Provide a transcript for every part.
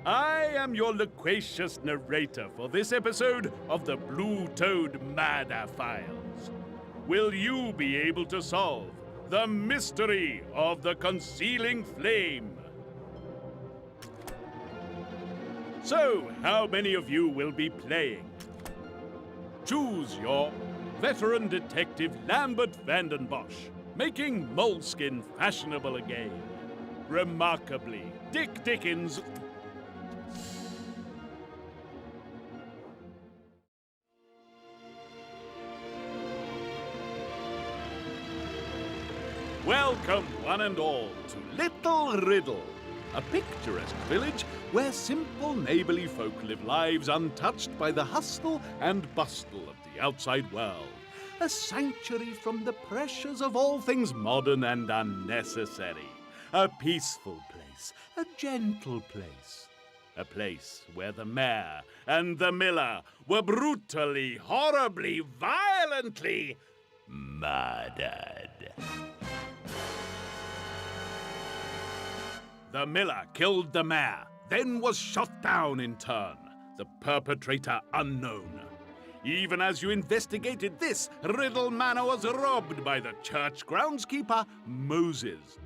I am your loquacious narrator for this episode of the Blue Toad Murder Files. Will you be able to solve the mystery of the concealing flame? So, how many of you will be playing? Choose your veteran detective Lambert Vandenbosch, making moleskin fashionable again. Remarkably, Dick Dickens... Welcome, one and all, to Little Riddle, a picturesque village where simple neighborly folk live lives untouched by the hustle and bustle of the outside world. A sanctuary from the pressures of all things modern and unnecessary. A peaceful place, a gentle place. A place where the mayor and the miller were brutally, horribly, violently murdered. The miller killed the mayor, then was shot down in turn, the perpetrator unknown. Even as you investigated this, Riddle Manor was robbed by the church groundskeeper, Moses.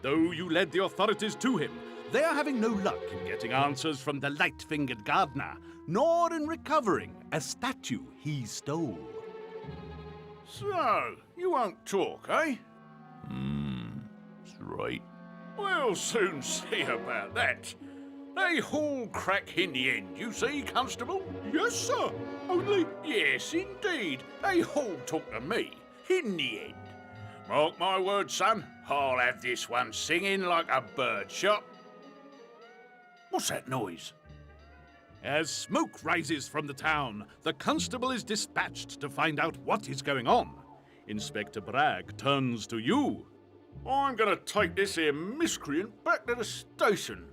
Though you led the authorities to him, they are having no luck in getting answers from the light-fingered gardener, nor in recovering a statue he stole. So, you won't talk, eh? That's right. We'll soon see about that. They all crack in the end, you see, Constable? Yes, sir. Only... Yes, indeed. They all talk to me, in the end. Mark my words, son, I'll have this one singing like a bird shot. What's that noise? As smoke rises from the town, the constable is dispatched to find out what is going on. Inspector Bragg turns to you. I'm gonna take this here miscreant back to the station.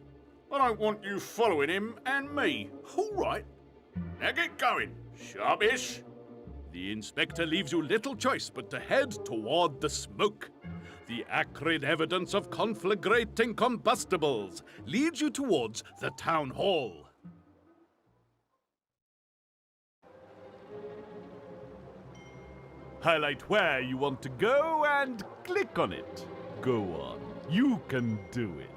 I don't want you following him and me. All right. Now get going, sharpish. The inspector leaves you little choice but to head toward the smoke. The acrid evidence of conflagrating combustibles leads you towards the town hall. Highlight where you want to go and click on it. Go on. You can do it.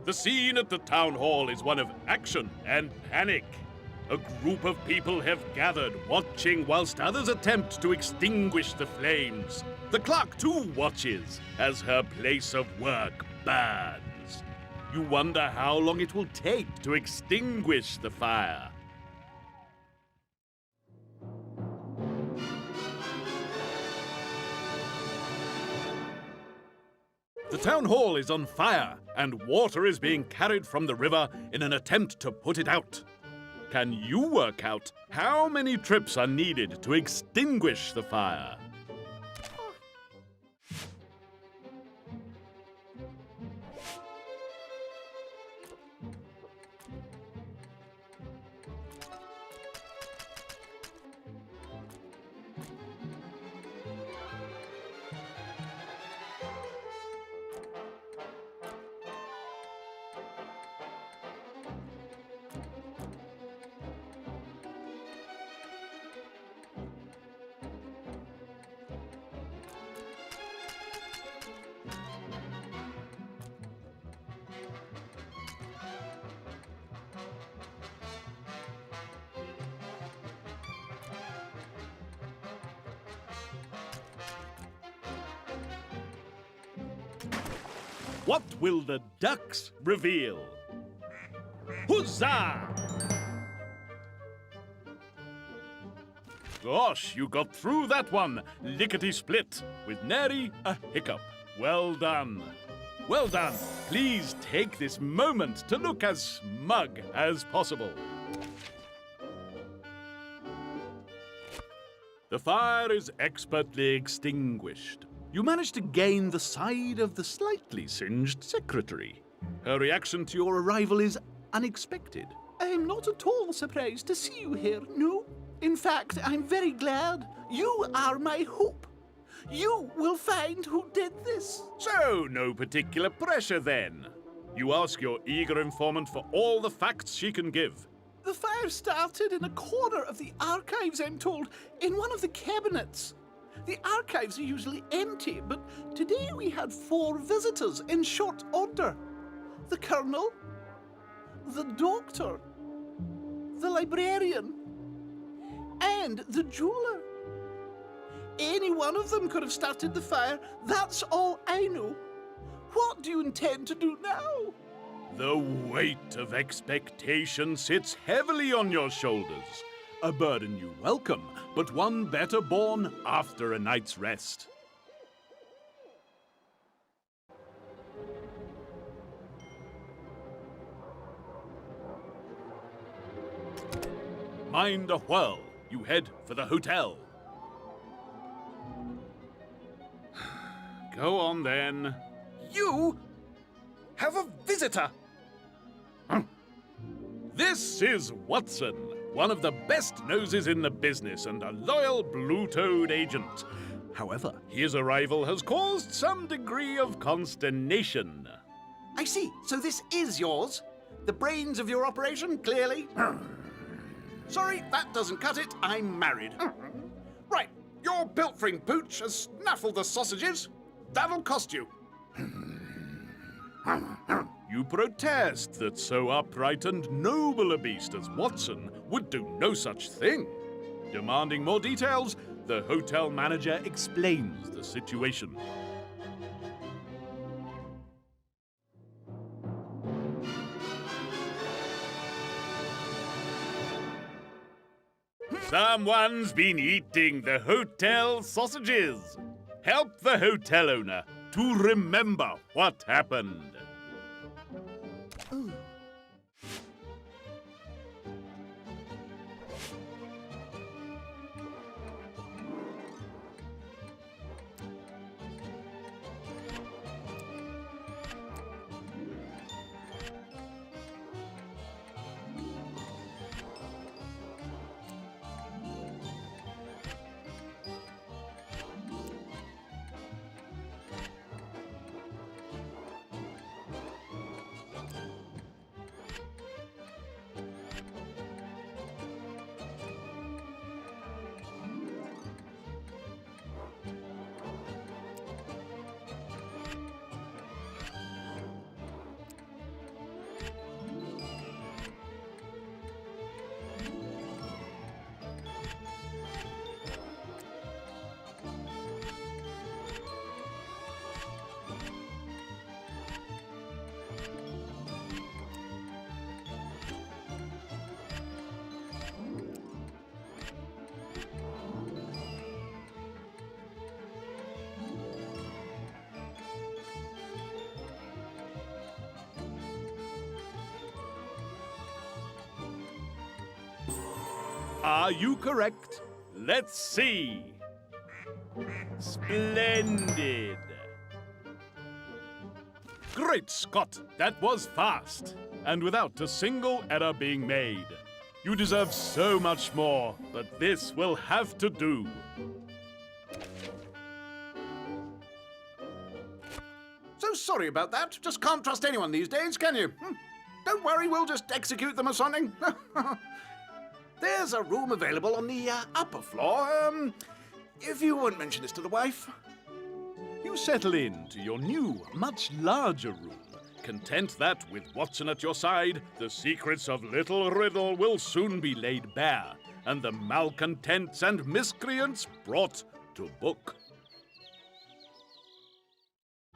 The scene at the town hall is one of action and panic. A group of people have gathered, watching whilst others attempt to extinguish the flames. The clerk, too, watches as her place of work burns. You wonder how long it will take to extinguish the fire. The town hall is on fire, and water is being carried from the river in an attempt to put it out. Can you work out how many trips are needed to extinguish the fire? What will the ducks reveal? Huzzah! Gosh, you got through that one, lickety-split, with nary a hiccup. Well done. Well done. Please take this moment to look as smug as possible. The fire is expertly extinguished. You manage to gain the side of the slightly singed secretary. Her reaction to your arrival is unexpected. I'm not at all surprised to see you here, no. In fact, I'm very glad. You are my hope. You will find who did this. So, no particular pressure then. You ask your eager informant for all the facts she can give. The fire started in a corner of the archives, I'm told, in one of the cabinets. The archives are usually empty, but today we had 4 visitors in short order. The Colonel, the Doctor, the Librarian, and the Jeweler. Any one of them could have started the fire, that's all I know. What do you intend to do now? The weight of expectation sits heavily on your shoulders. A burden you welcome, but one better borne after a night's rest. Mind a whirl. You head for the hotel. Go on then. You have a visitor. This is Watson, one of the best noses in the business and a loyal blue-toed agent. However, his arrival has caused some degree of consternation. I see. So this is yours? The brains of your operation, clearly? Sorry, that doesn't cut it. I'm married. Right, your pilfering pooch has snaffled the sausages. That'll cost you. You protest that so upright and noble a beast as Watson would do no such thing. Demanding more details, the hotel manager explains the situation. Someone's been eating the hotel sausages. Help the hotel owner to remember what happened. Are you correct? Let's see. Splendid. Great Scott, that was fast, and without a single error being made. You deserve so much more, but this will have to do. So sorry about that. Just can't trust anyone these days, can you? Don't worry, we'll just execute them or something. There's a room available on the upper floor. If you won't mention this to the wife. You settle in to your new, much larger room, content that, with Watson at your side, the secrets of Little Riddle will soon be laid bare, and the malcontents and miscreants brought to book.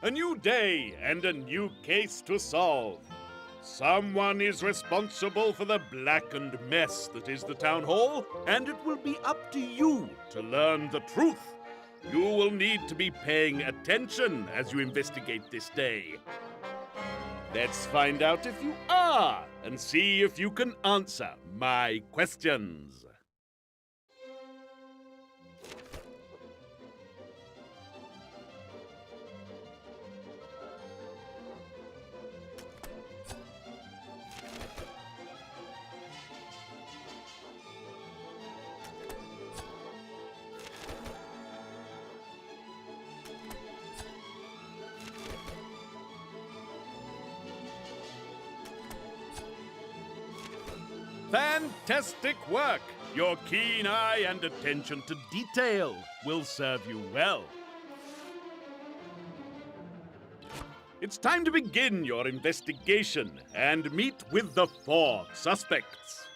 A new day and a new case to solve. Someone is responsible for the blackened mess that is the town hall, and it will be up to you to learn the truth. You will need to be paying attention as you investigate this day. Let's find out if you are, and see if you can answer my questions. Fantastic work! Your keen eye and attention to detail will serve you well. It's time to begin your investigation and meet with the 4 suspects.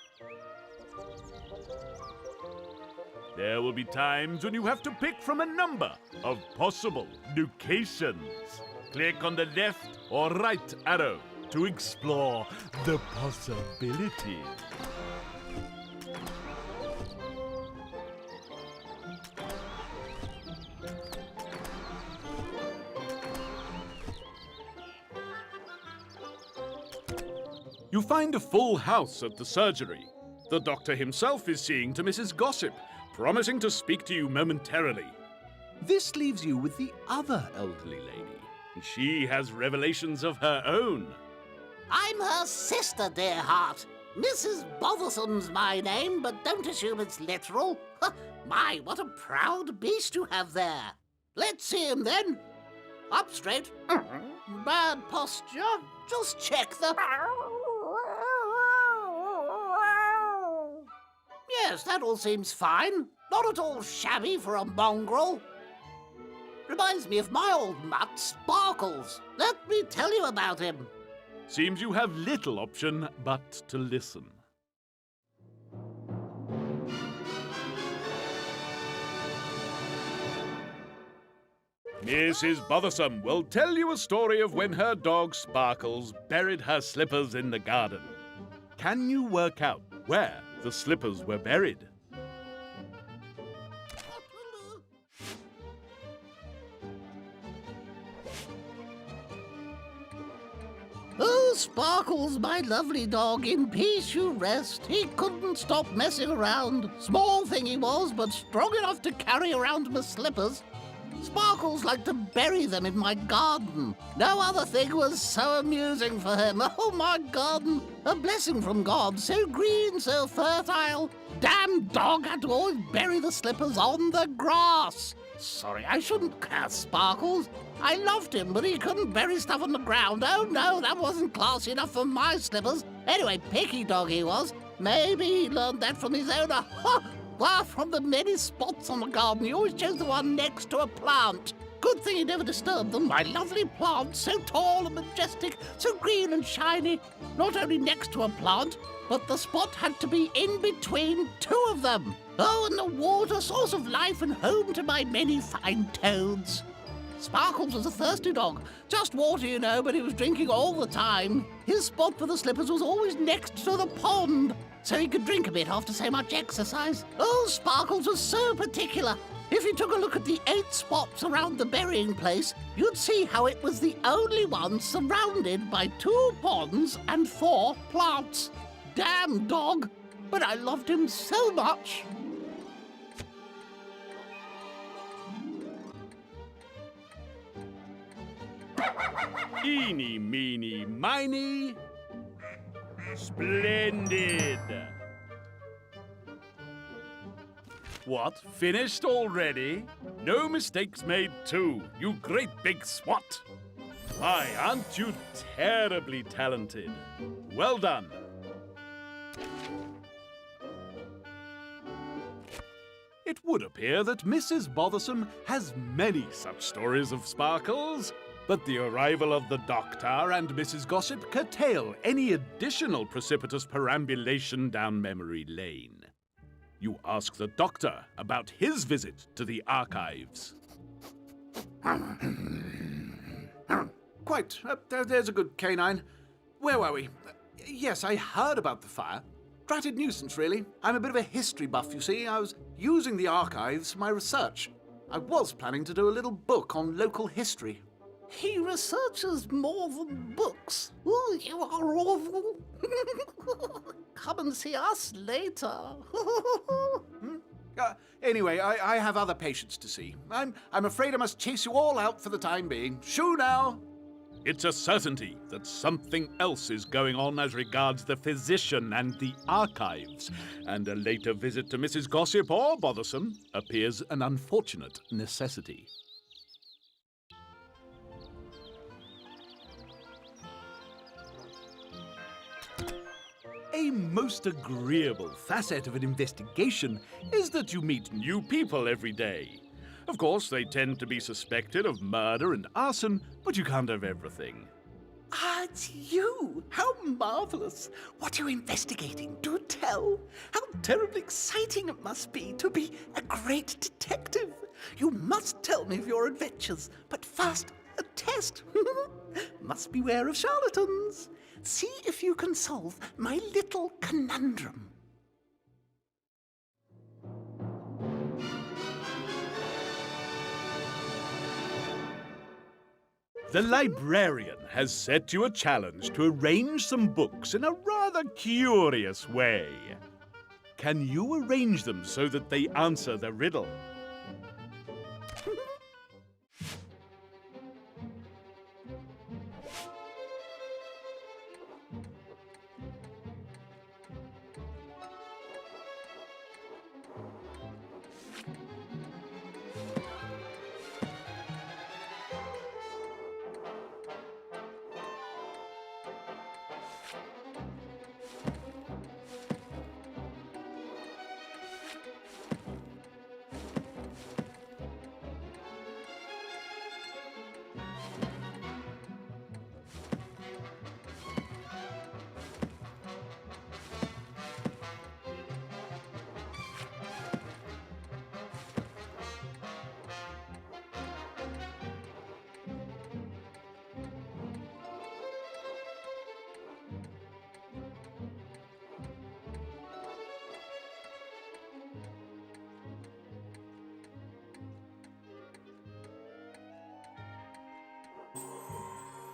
There will be times when you have to pick from a number of possible locations. Click on the left or right arrow to explore the possibilities. You find a full house at the surgery. The doctor himself is seeing to Mrs. Gossip, promising to speak to you momentarily. This leaves you with the other elderly lady. She has revelations of her own. I'm her sister, dear heart. Mrs. Bothersome's my name, but don't assume it's literal. My, what a proud beast you have there. Let's see him then. Up straight. Bad posture. Just check the... Yes, that all seems fine. Not at all shabby for a mongrel. Reminds me of my old mutt, Sparkles. Let me tell you about him. Seems you have little option but to listen. Mrs. Bothersome will tell you a story of when her dog Sparkles buried her slippers in the garden. Can you work out where the slippers were buried? Oh, Sparkles, my lovely dog, in peace you rest. He couldn't stop messing around. Small thing he was, but strong enough to carry around my slippers. Sparkles liked to bury them in my garden. No other thing was so amusing for him. Oh, my garden, a blessing from God, so green, so fertile. Damn dog had to always bury the slippers on the grass. Sorry, I shouldn't curse Sparkles. I loved him, but he couldn't bury stuff on the ground. Oh, no, that wasn't classy enough for my slippers. Anyway, picky dog he was. Maybe he learned that from his owner. Ha! Well, from the many spots on the garden, he always chose the one next to a plant. Good thing he never disturbed them. My lovely plant, so tall and majestic, so green and shiny. Not only next to a plant, but the spot had to be in between 2 of them. Oh, and the water, source of life and home to my many fine toads. Sparkles was a thirsty dog. Just water, you know, but he was drinking all the time. His spot for the slippers was always next to the pond, so he could drink a bit after so much exercise. Oh, Sparkles was so particular. If you took a look at the 8 spots around the burying place, you'd see how it was the only one surrounded by 2 ponds and 4 plants. Damn dog, but I loved him so much. Eeny, meeny, miny. Splendid! What, finished already? No mistakes made too, you great big swat! Why, aren't you terribly talented? Well done! It would appear that Mrs. Bothersome has many such stories of Sparkles, but the arrival of the doctor and Mrs. Gossip curtail any additional precipitous perambulation down memory lane. You ask the doctor about his visit to the archives. Quite. There's a good canine. Where were we? Yes, I heard about the fire. Dratted nuisance, really. I'm a bit of a history buff, you see. I was using the archives for my research. I was planning to do a little book on local history. He researches more than books. Ooh, you are awful. Come and see us later. Anyway, I have other patients to see. I'm afraid I must chase you all out for the time being. Shoo now! It's a certainty that something else is going on as regards the physician and the archives, and a later visit to Mrs. Gossip or Bothersome appears an unfortunate necessity. A most agreeable facet of an investigation is that you meet new people every day. Of course, they tend to be suspected of murder and arson, but you can't have everything. Ah, it's you! How marvelous! What are you investigating? Do tell! How terribly exciting it must be to be a great detective! You must tell me of your adventures, but first, a test! Must beware of charlatans! See if you can solve my little conundrum. The librarian has set you a challenge to arrange some books in a rather curious way. Can you arrange them so that they answer the riddle?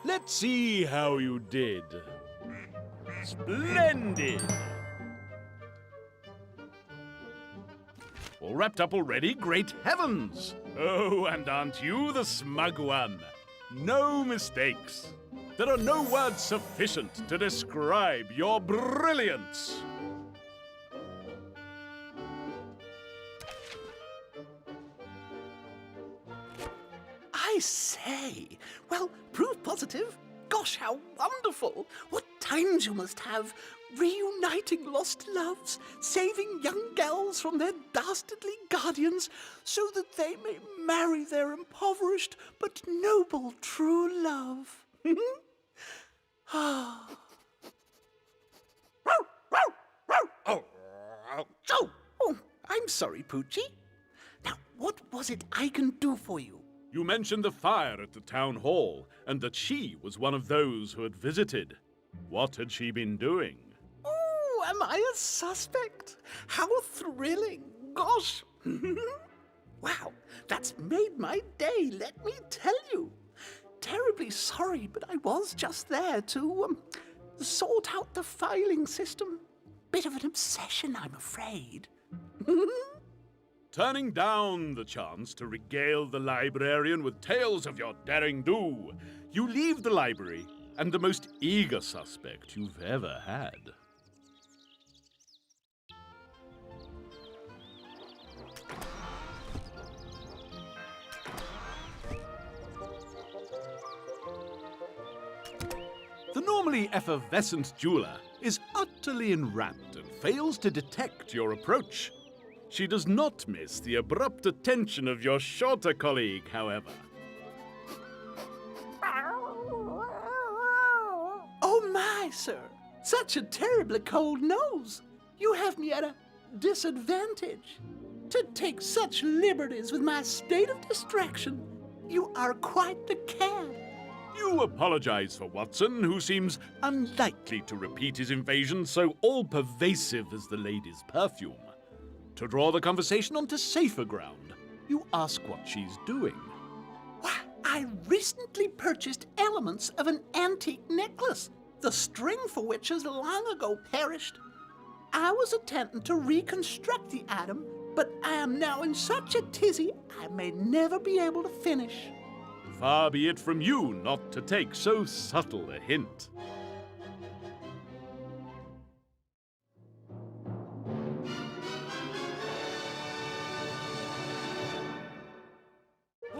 Let's see how you did. Splendid! All wrapped up already? Great heavens! Oh, and aren't you the smug one? No mistakes. There are no words sufficient to describe your brilliance. I say, well, proof positive. Gosh, how wonderful! What times you must have, reuniting lost loves, saving young gals from their dastardly guardians, so that they may marry their impoverished but noble true love. Ah. Oh, I'm sorry, Poochie. Now, what was it I can do for you? You mentioned the fire at the town hall, and that she was one of those who had visited. What had she been doing? Oh, am I a suspect? How thrilling! Gosh! Wow, that's made my day, let me tell you. Terribly sorry, but I was just there to sort out the filing system. Bit of an obsession, I'm afraid. Turning down the chance to regale the librarian with tales of your daring do, you leave the library and the most eager suspect you've ever had. The normally effervescent jeweler is utterly enwrapped and fails to detect your approach. She does not miss the abrupt attention of your shorter colleague, however. Oh my, sir! Such a terribly cold nose! You have me at a disadvantage. To take such liberties with my state of distraction, you are quite the cad. You apologize for Watson, who seems unlikely to repeat his invasion so all-pervasive as the lady's perfume. To draw the conversation onto safer ground, you ask what she's doing. Why, I recently purchased elements of an antique necklace, the string for which has long ago perished. I was attempting to reconstruct the item, but I am now in such a tizzy I may never be able to finish. Far be it from you not to take so subtle a hint.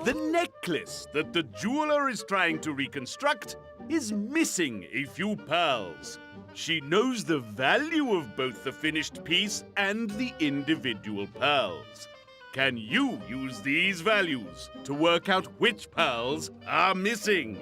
The necklace that the jeweler is trying to reconstruct is missing a few pearls. She knows the value of both the finished piece and the individual pearls. Can you use these values to work out which pearls are missing?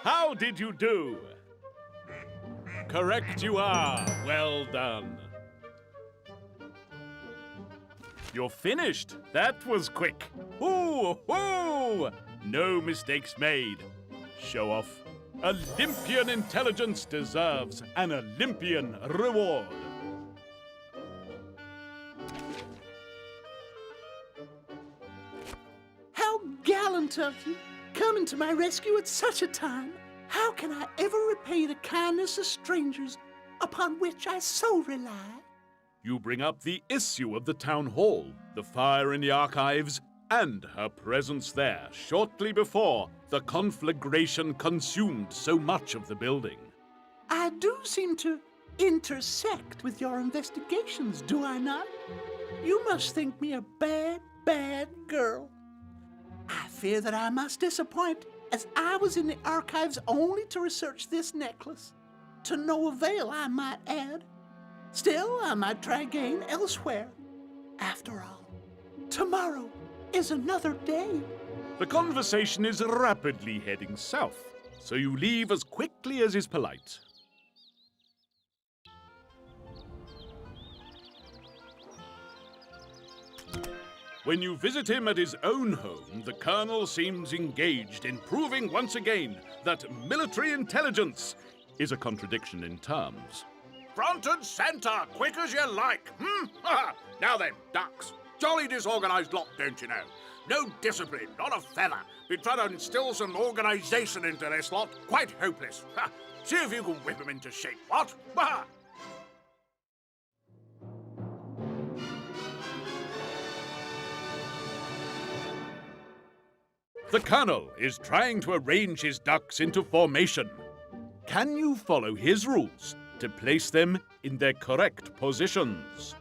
How did you do? Correct you are. Well done. You're finished. That was quick. Ooh, ooh! No mistakes made. Show off. Olympian intelligence deserves an Olympian reward. How gallant of you, coming to my rescue at such a time. How can I ever repay the kindness of strangers upon which I so rely? You bring up the issue of the town hall, the fire in the archives, and her presence there shortly before the conflagration consumed so much of the building. I do seem to intersect with your investigations, do I not? You must think me a bad, bad girl. I fear that I must disappoint, as I was in the archives only to research this necklace. To no avail, I might add. Still, I might try again elsewhere. After all, tomorrow is another day. The conversation is rapidly heading south, so you leave as quickly as is polite. When you visit him at his own home, the Colonel seems engaged in proving once again that military intelligence is a contradiction in terms. Front and centre, quick as you like. Now then, ducks. Jolly disorganised lot, don't you know? No discipline, not a feather. Been trying to instill some organisation into this lot. Quite hopeless. See if you can whip 'em into shape, what? The Colonel is trying to arrange his ducks into formation. Can you follow his rules to place them in their correct positions?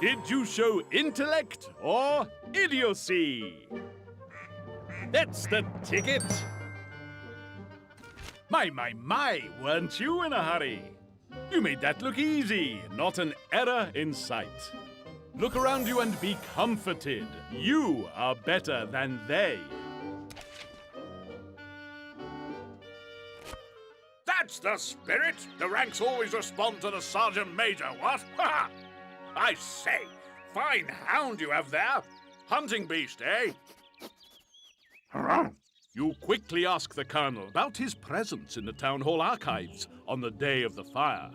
Did you show intellect or idiocy? That's the ticket. My, weren't you in a hurry? You made that look easy, not an error in sight. Look around you and be comforted. You are better than they. That's the spirit. The ranks always respond to the Sergeant Major, what? Ha! I say, fine hound you have there. Hunting beast, eh? You quickly ask the Colonel about his presence in the Town Hall archives on the day of the fire.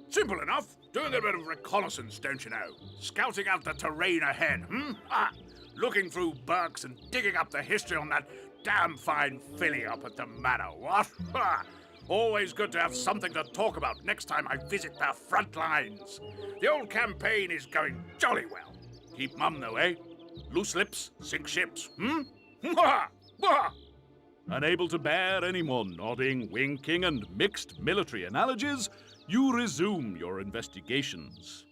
Simple enough. Doing a bit of reconnaissance, don't you know? Scouting out the terrain ahead, looking through books and digging up the history on that damn fine filly up at the manor, what? Ha! Always good to have something to talk about next time I visit the front lines. The old campaign is going jolly well. Keep mum, though, eh? Loose lips, sink ships, Unable to bear any more nodding, winking, and mixed military analogies, you resume your investigations.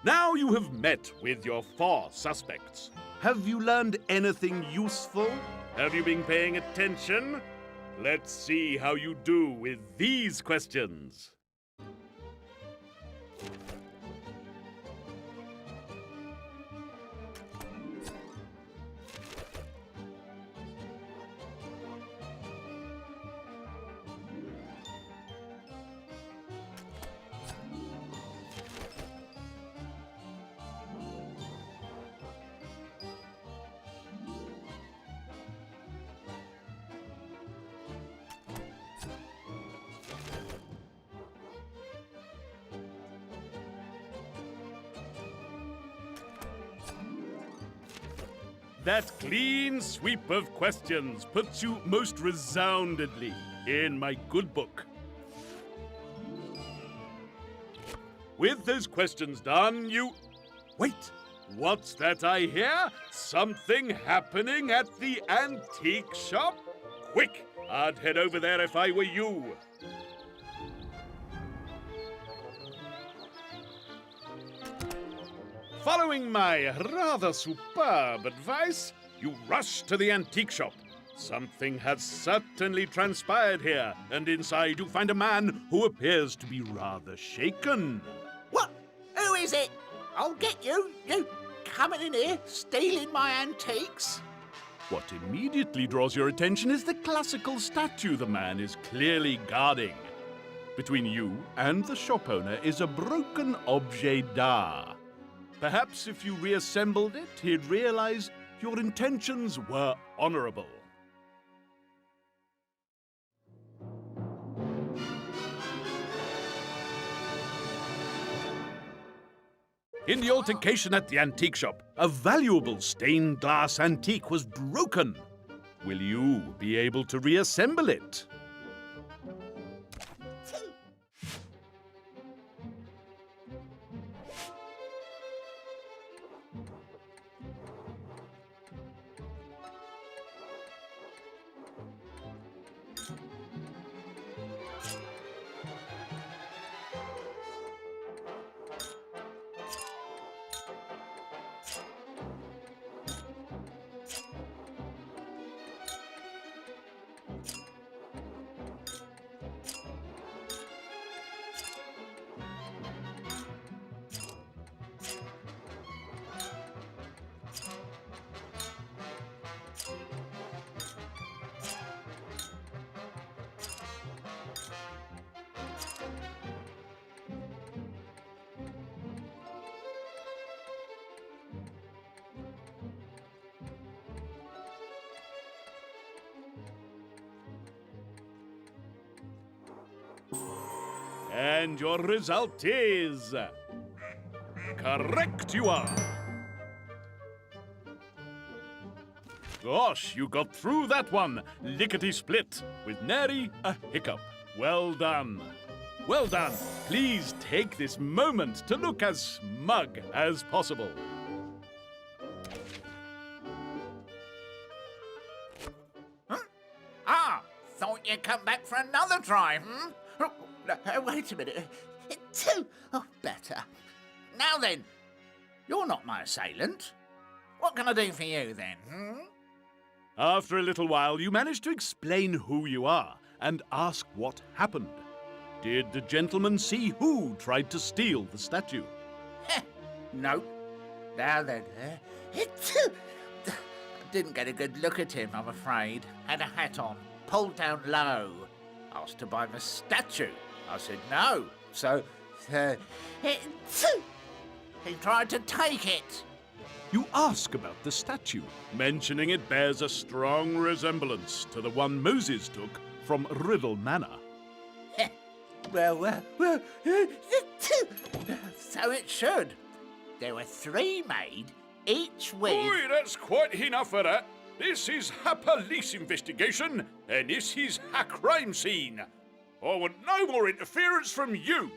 Now you have met with your 4 suspects. Have you learned anything useful? Have you been paying attention? Let's see how you do with these questions. That clean sweep of questions puts you most resoundingly in my good book. With those questions done, you... Wait! What's that I hear? Something happening at the antique shop? Quick! I'd head over there if I were you. Following my rather superb advice, you rush to the antique shop. Something has certainly transpired here, and inside you find a man who appears to be rather shaken. What? Who is it? I'll get you. You coming in here, stealing my antiques? What immediately draws your attention is the classical statue the man is clearly guarding. Between you and the shop owner is a broken objet d'art. Perhaps if you reassembled it, he'd realize your intentions were honorable. In the altercation at the antique shop, a valuable stained glass antique was broken. Will you be able to reassemble it? And your result is... correct you are. Gosh, you got through that one, lickety-split, with nary a hiccup. Well done. Well done. Please take this moment to look as smug as possible. Ah, thought you'd come back for another try, wait a minute. Oh, better. Now then, you're not my assailant. What can I do for you then, After a little while, you manage to explain who you are and ask what happened. Did the gentleman see who tried to steal the statue? No. Now then, didn't get a good look at him, I'm afraid. Had a hat on, pulled down low. Asked to buy my statue. I said no. So, he tried to take it. You ask about the statue, mentioning it bears a strong resemblance to the one Moses took from Riddle Manor. So it should. There were 3 made, each with... Oi, that's quite enough of that. This is a police investigation, and this is a crime scene. I want no more interference from you.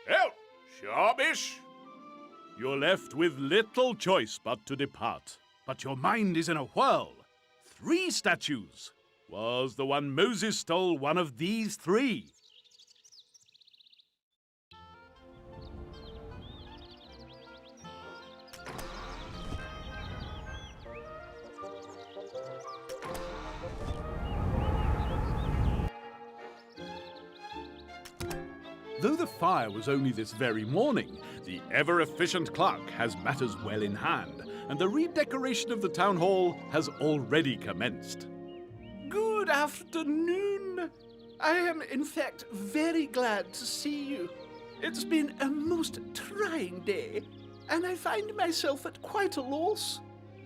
Out, sharpish. You're left with little choice but to depart. But your mind is in a whirl. 3 statues. Was the one Moses stole one of these 3? Though the fire was only this very morning, the ever-efficient clerk has matters well in hand, and the redecoration of the town hall has already commenced. Good afternoon. I am, in fact, very glad to see you. It's been a most trying day, and I find myself at quite a loss.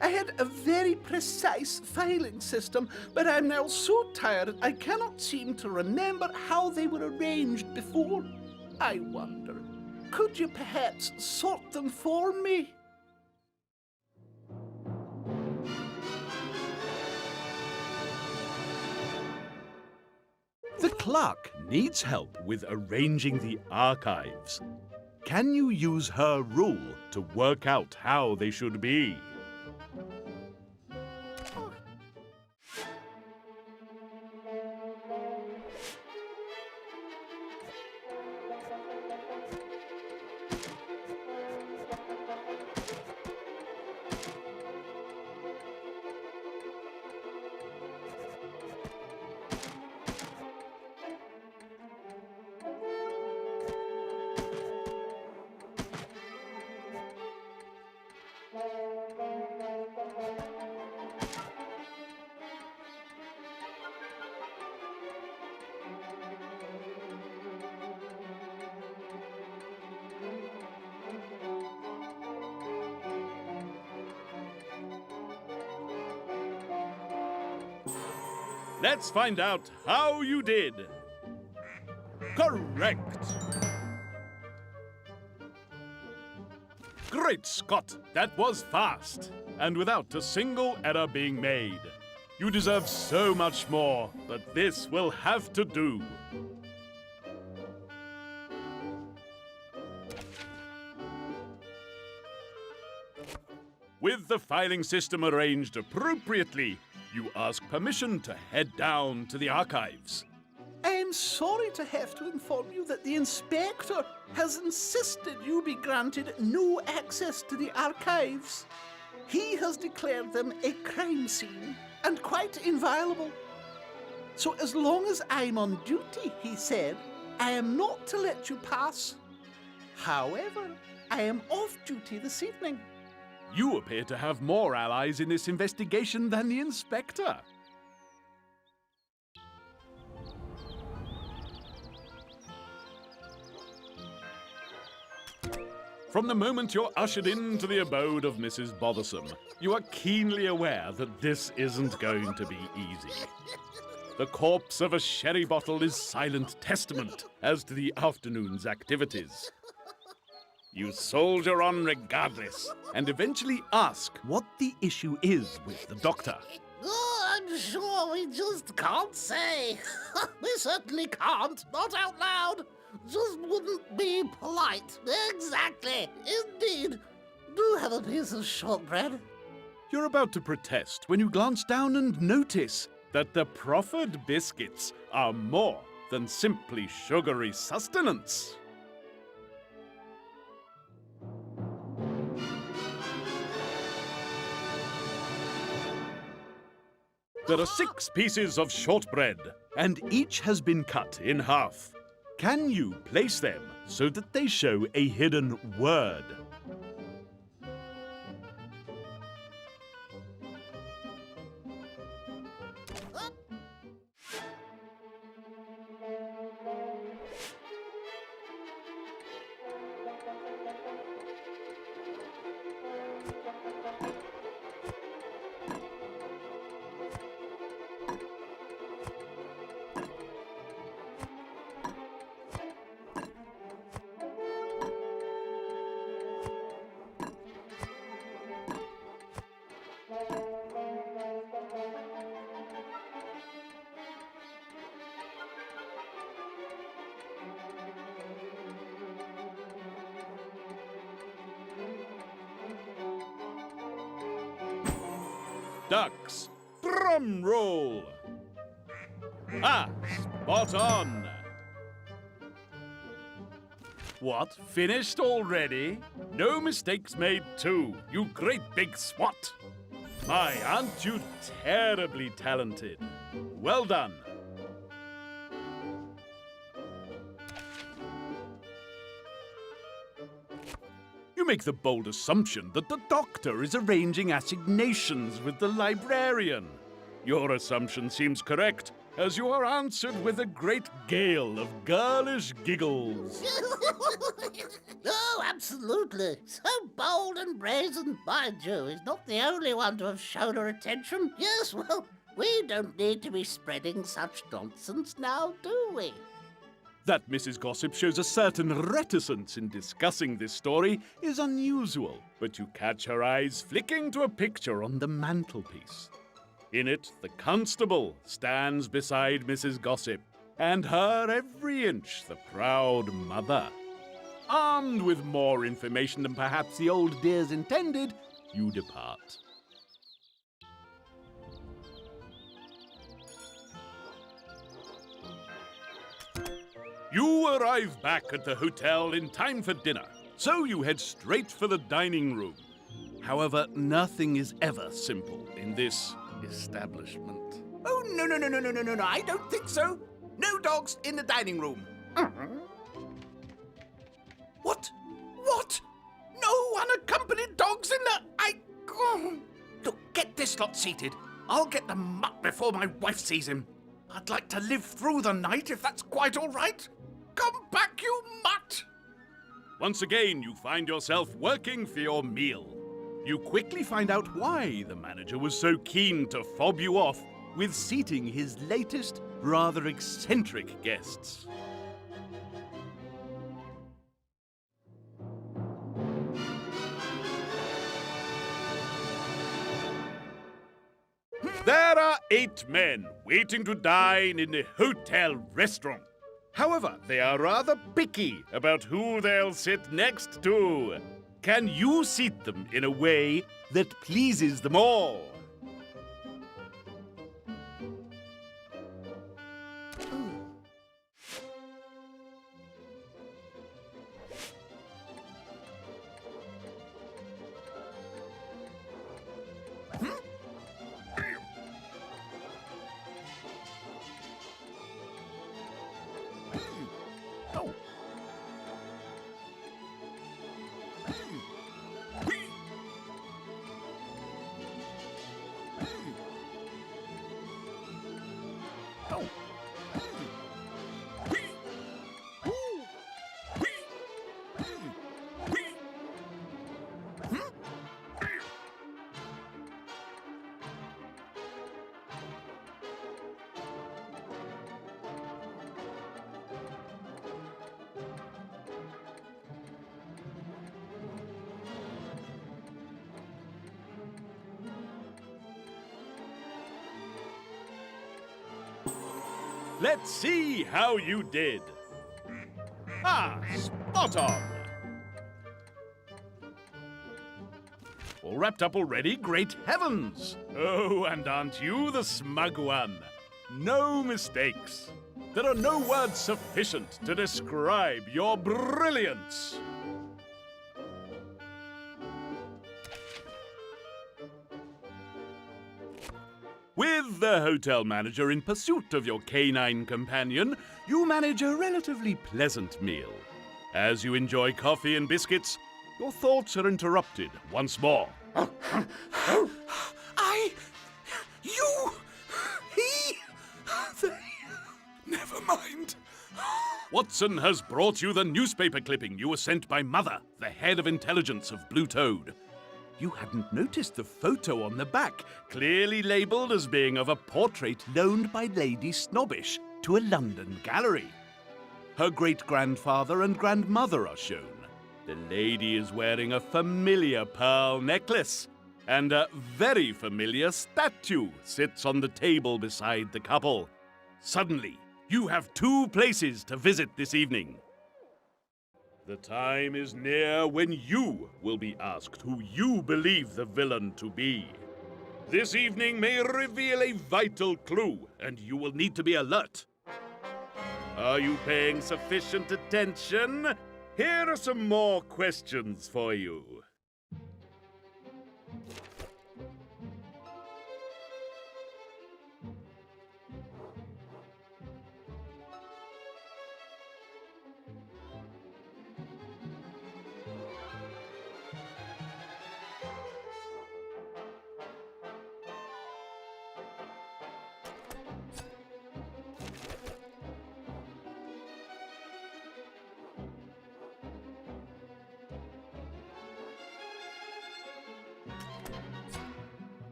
I had a very precise filing system, but I'm now so tired I cannot seem to remember how they were arranged before. I wonder, could you perhaps sort them for me? The clerk needs help with arranging the archives. Can you use her rule to work out how they should be? Let's find out how you did. Correct. Great Scott, that was fast, and without a single error being made. You deserve so much more, but this will have to do. With the filing system arranged appropriately, you ask permission to head down to the archives. I am sorry to have to inform you that the inspector has insisted you be granted no access to the archives. He has declared them a crime scene and quite inviolable. So as long as I'm on duty, he said, I am not to let you pass. However, I am off duty this evening. You appear to have more allies in this investigation than the inspector. From the moment you're ushered into the abode of Mrs. Bothersome, you are keenly aware that this isn't going to be easy. The corpse of a sherry bottle is silent testament as to the afternoon's activities. You soldier on regardless, and eventually ask what the issue is with the doctor. Oh, I'm sure we just can't say. We certainly can't, not out loud. Just wouldn't be polite. Exactly. Indeed. Do have a piece of shortbread. You're about to protest when you glance down and notice that the proffered biscuits are more than simply sugary sustenance. There are 6 pieces of shortbread, and each has been cut in half. Can you place them so that they show a hidden word? ducks. Drum roll. Ah, spot on. What, finished already? No mistakes made too, you great big swat. My, aren't you terribly talented? Well done. You make the bold assumption that the doctor is arranging assignations with the librarian. Your assumption seems correct, as you are answered with a great gale of girlish giggles. Oh, absolutely. So bold and brazen. Mind you, he's not the only one to have shown her attention. Yes, well, we don't need to be spreading such nonsense now, do we? That Mrs. Gossip shows a certain reticence in discussing this story is unusual, but you catch her eyes flicking to a picture on the mantelpiece. In it, the constable stands beside Mrs. Gossip, and her every inch the proud mother. Armed with more information than perhaps the old dears intended, you depart. You arrive back at the hotel in time for dinner, so you head straight for the dining room. However, nothing is ever simple in this establishment. Oh, no, I don't think so. No dogs in the dining room. What? What? No unaccompanied dogs in the... Look, get this lot seated. I'll get the mutt before my wife sees him. I'd like to live through the night if that's quite all right. Come back, you mutt! Once again, you find yourself working for your meal. You quickly find out why the manager was so keen to fob you off with seating his latest, rather eccentric guests. There are 8 men waiting to dine in the hotel restaurant. However, they are rather picky about who they'll sit next to. Can you seat them in a way that pleases them all? Let's see how you did. Ah, spot on. All wrapped up already? Great heavens! Oh, and aren't you the smug one? No mistakes. There are no words sufficient to describe your brilliance. With the hotel manager in pursuit of your canine companion, you manage a relatively pleasant meal. As you enjoy coffee and biscuits, your thoughts are interrupted once more. Never mind. Watson has brought you the newspaper clipping you were sent by Mother, the head of intelligence of Blue Toad. You hadn't noticed the photo on the back, clearly labelled as being of a portrait loaned by Lady Snobbish to a London gallery. Her great-grandfather and grandmother are shown. The lady is wearing a familiar pearl necklace, and a very familiar statue sits on the table beside the couple. Suddenly, you have 2 places to visit this evening. The time is near when you will be asked who you believe the villain to be. This evening may reveal a vital clue, and you will need to be alert. Are you paying sufficient attention? Here are some more questions for you.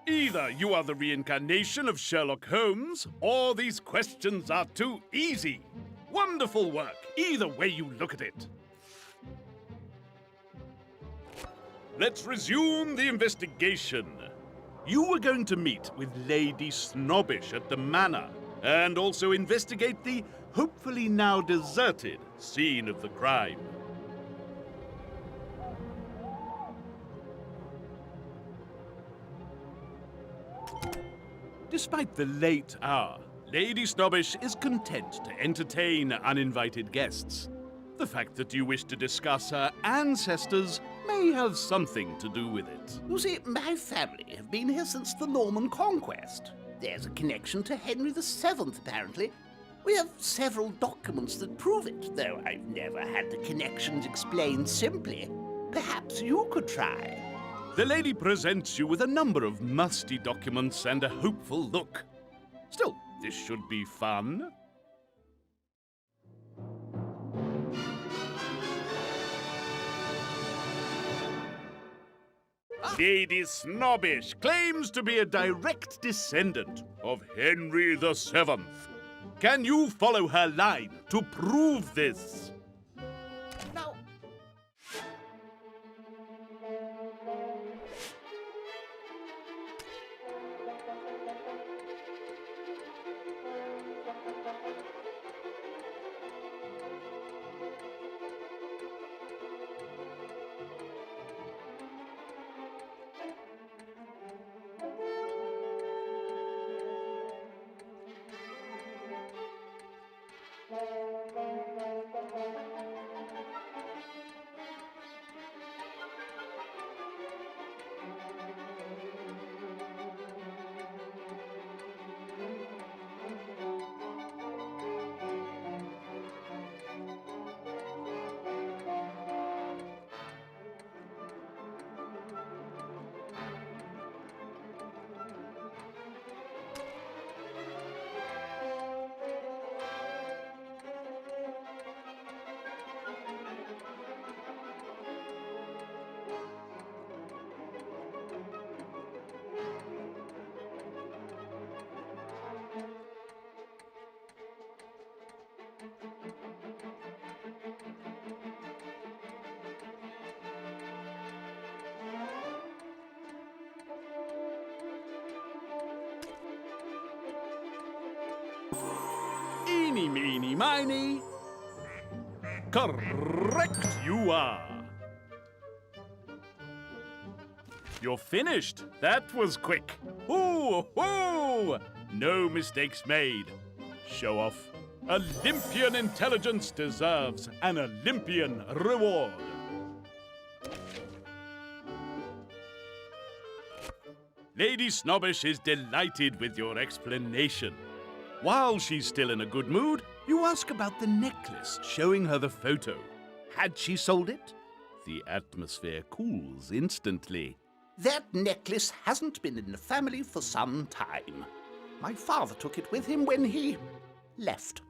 Either you are the reincarnation of Sherlock Holmes, or these questions are too easy. Wonderful work, either way you look at it. Let's resume the investigation. You were going to meet with Lady Snobbish at the manor, and also investigate the hopefully now deserted scene of the crime. Despite the late hour, Lady Snobbish is content to entertain uninvited guests. The fact that you wish to discuss her ancestors may have something to do with it. You see, my family have been here since the Norman Conquest. There's a connection to Henry VII, apparently. We have several documents that prove it, though I've never had the connections explained simply. Perhaps you could try. The lady presents you with a number of musty documents and a hopeful look. Still, this should be fun. Lady Snobbish claims to be a direct descendant of Henry VII. Can you follow her line to prove this? Now, Eeny, meeny, miny. Correct you are. You're finished. That was quick. Ooh, ooh! No mistakes made. Show off. Olympian intelligence deserves an Olympian reward. Lady Snobbish is delighted with your explanation. While she's still in a good mood, you ask about the necklace, showing her the photo. Had she sold it? The atmosphere cools instantly. that necklace hasn't been in the family for some time. My father took it with him when he left.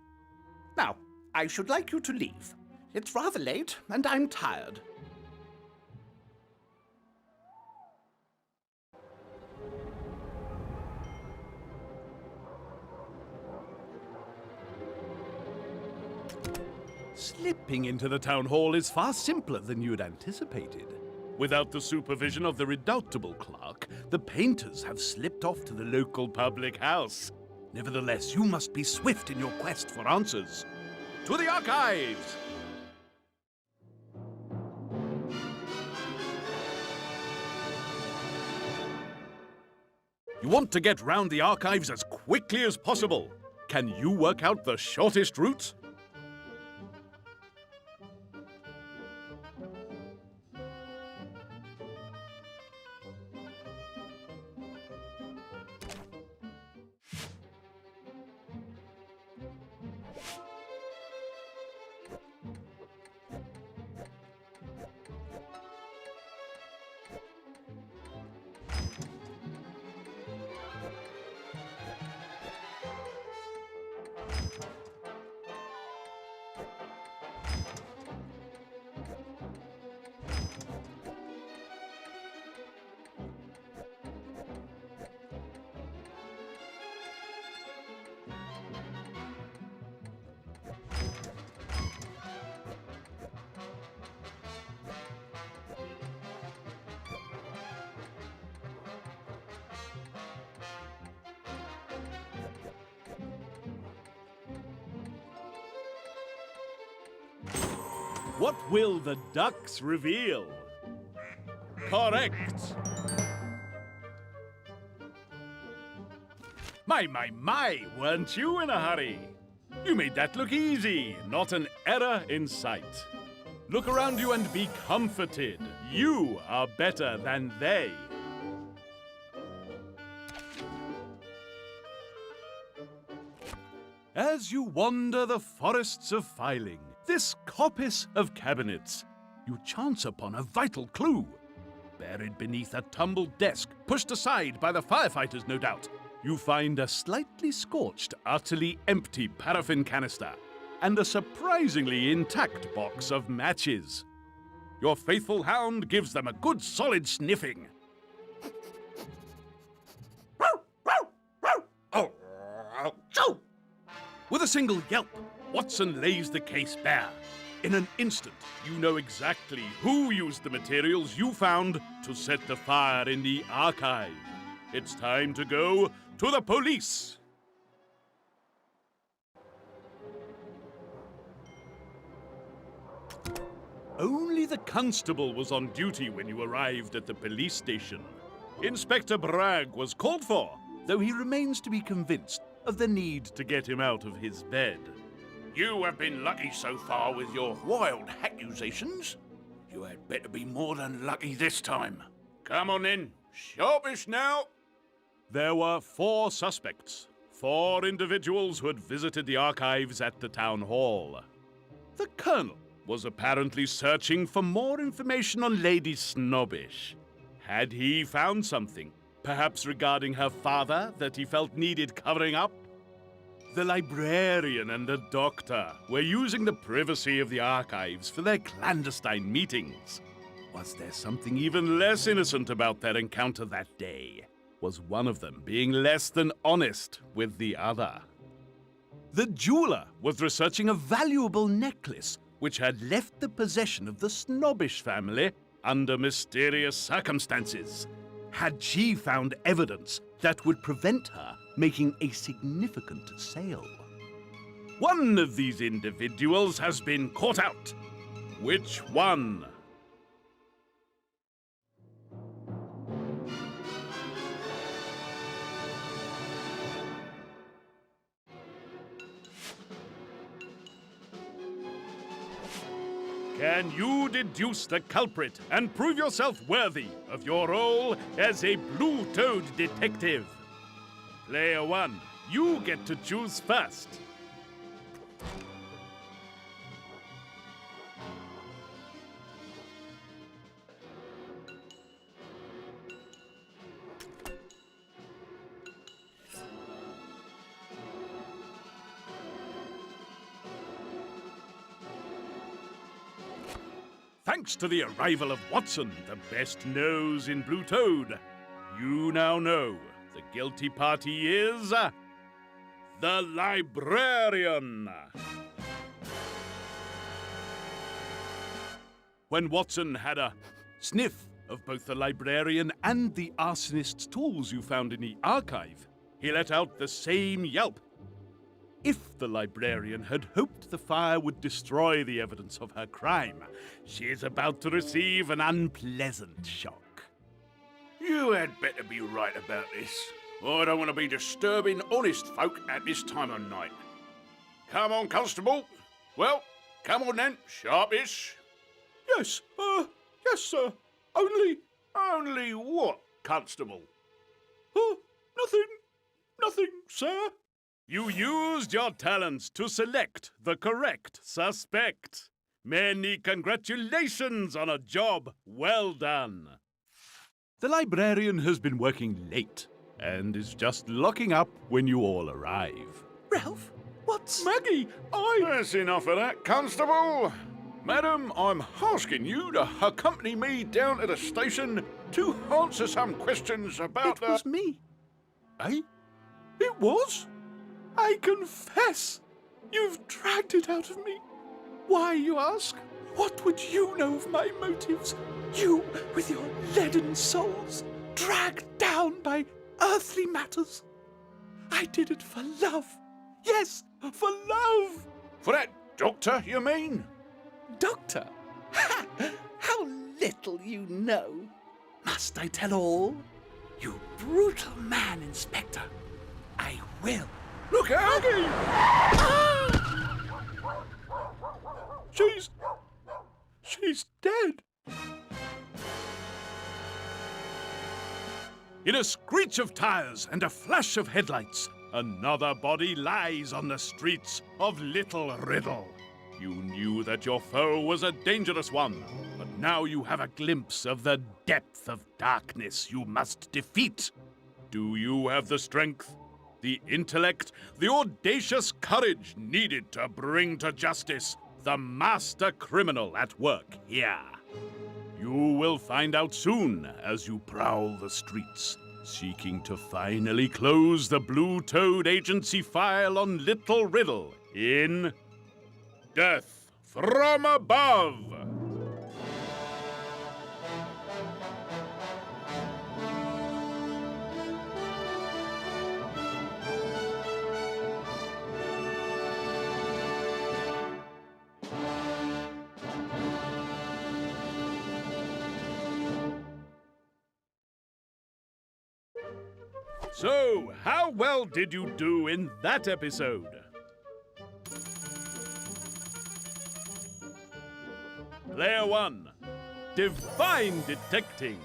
Now, I should like you to leave. It's rather late, and I'm tired. Slipping into the town hall is far simpler than you'd anticipated. Without the supervision of the redoubtable clerk, the painters have slipped off to the local public house. Nevertheless, you must be swift in your quest for answers. To the archives! You want to get round the archives as quickly as possible. Can you work out the shortest route? What will the ducks reveal? Correct! My, weren't you in a hurry? You made that look easy, not an error in sight. Look around you and be comforted. You are better than they. As you wander the forests of Filing, this coppice of cabinets, you chance upon a vital clue. Buried beneath a tumbled desk, pushed aside by the firefighters, no doubt, you find a slightly scorched, utterly empty paraffin canister and a surprisingly intact box of matches. Your faithful hound gives them a good solid sniffing. With a single yelp, Watson lays the case bare. In an instant, you know exactly who used the materials you found to set the fire in the archive. It's time to go to the police. Only the constable was on duty when you arrived at the police station. Inspector Bragg was called for, though he remains to be convinced of the need to get him out of his bed. You have been lucky so far with your wild accusations. You had better be more than lucky this time. Come on in. Sharpish now. There were 4 suspects, 4 individuals who had visited the archives at the town hall. The colonel was apparently searching for more information on Lady Snobbish. Had he found something, perhaps regarding her father, that he felt needed covering up? The librarian and the doctor were using the privacy of the archives for their clandestine meetings. Was there something even less innocent about their encounter that day? Was one of them being less than honest with the other? The jeweler was researching a valuable necklace which had left the possession of the Snobbish family under mysterious circumstances. Had she found evidence that would prevent her making a significant sale? One of these individuals has been caught out. Which one? Can you deduce the culprit and prove yourself worthy of your role as a blue-toed detective? Player 1, you get to choose first. Thanks to the arrival of Watson, the best nose in Blue Toad, you now know the guilty party is the librarian. When Watson had a sniff of both the librarian and the arsonist's tools you found in the archive, he let out the same yelp. If the librarian had hoped the fire would destroy the evidence of her crime, she is about to receive an unpleasant shock. You had better be right about this. I don't want to be disturbing honest folk at this time of night. Come on, Constable. Well, come on then, sharpish. Yes, yes, sir. Only what, Constable? nothing, sir. You used your talents to select the correct suspect. Many congratulations on a job well done. The librarian has been working late and is just locking up when you all arrive. Ralph, what's... Maggie, That's enough of that, Constable. Madam, I'm asking you to accompany me down to the station to answer some questions about It was me. Eh? It was? I confess. You've dragged it out of me. Why, you ask? What would you know of my motives? You, with your leaden souls, dragged down by earthly matters. I did it for love. Yes, for love. For that doctor, you mean? Doctor? Ha! How little you know. Must I tell all? You brutal man, Inspector. I will. Look out! She's dead. In a screech of tires and a flash of headlights, another body lies on the streets of Little Riddle. You knew that your foe was a dangerous one, but now you have a glimpse of the depth of darkness you must defeat. Do you have the strength, the intellect, the audacious courage needed to bring to justice the master criminal at work here? You will find out soon as you prowl the streets, seeking to finally close the Blue Toad Agency file on Little Riddle in Death from Above. So, how well did you do in that episode? Player 1, Divine Detecting.